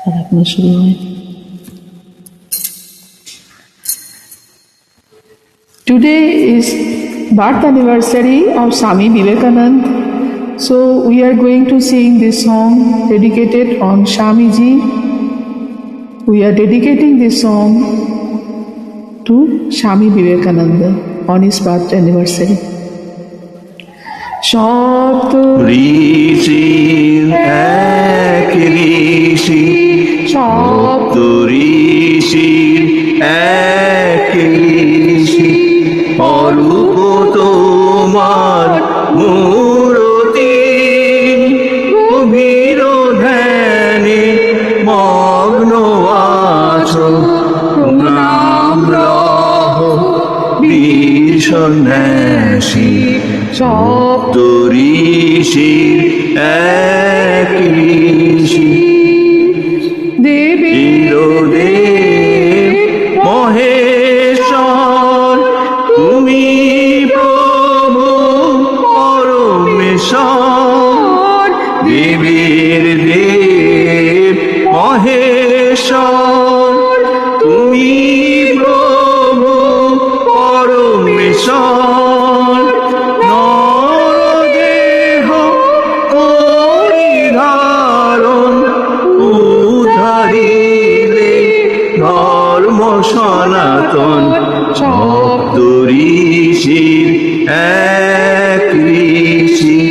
আর এখনো শুরু হয়নি। Today is birth anniversary of Swami Vivekananda. So we are going to sing this song dedicated on Swamiji. We are dedicating this song to Swami Vivekananda on his birth anniversary. সপ্ত ঋষির এক ঋষি, সপ্ত ঋষির এক ঋষি, অরূপ তোমার মূরতি, গভীর ধ্যানে মগ্ন আছো, প্রণাম রহ বীর সন্ন্যাসী। সপ্ত ঋষির এক ঋষি, দেবীর দেব মহেশ্বর, তুমি প্রভু পরমেশ্বর। দেবীর দেব মহেশ্বর, তুমি প্রভু পরমেশ্বর। নরদেহ করি ধারণ, উদ্ধারিলে ধর্ম সনাতন। সপ্ত ঋষির এক ঋষি,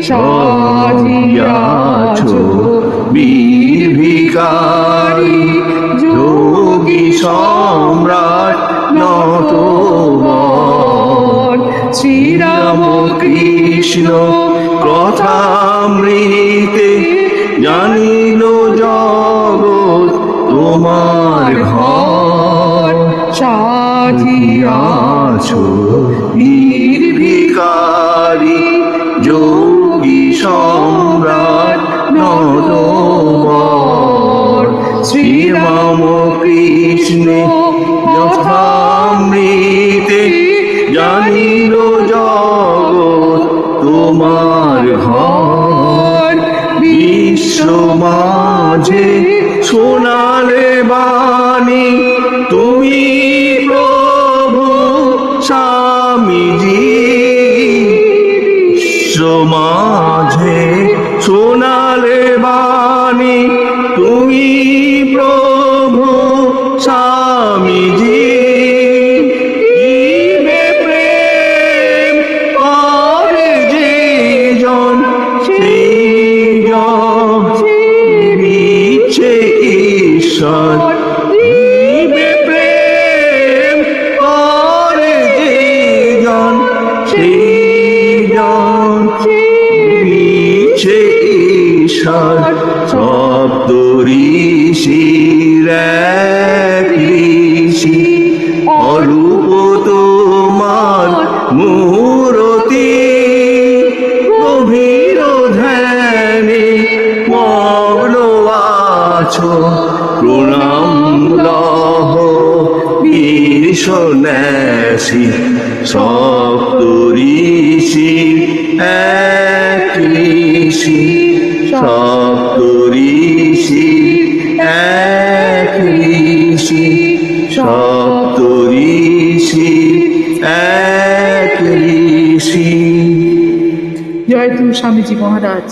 সাজিয়াছো বীর ভিখারি, যোগী সম্রাট নটবর। শ্রীরাম কৃষ্ণ কথামৃতে জানিল জগৎ তোমার ঘর। সাজিয়াছো বীর ভিখারি, যোগী সম্রাট নটবর। শ্রীরাম কৃষ্ণ কথামৃতে জানিল জগৎ তোমার ঘর। বিশ্ব মাঝে শোনালে বাণী, তুমি প্রভু স্বামীজি। বিশ্ব মাঝে শোনালে বাণী, তুমি প্রভু স্বামীজি। জীবে প্রেম করে যে জন, সেই জন ইচ্ছে ঈশ্বর। জীবে প্রেম করে যে জন, সেই জন ইচ্ছে ঈশ্বর। সপ্ত ঋষির এক ঋষি, অরূপ তোমার মূরতি, গভীর ধ্যানে মগ্ন আছো, প্রণাম লহ বীর সন্ন্যাসী। সপ্ত ঋষির এক ঋষি, সপ্ত ঋষির এক ঋষি, সপ্ত ঋষির এক ঋষি। জয় তু স্বামীজি মহারাজ।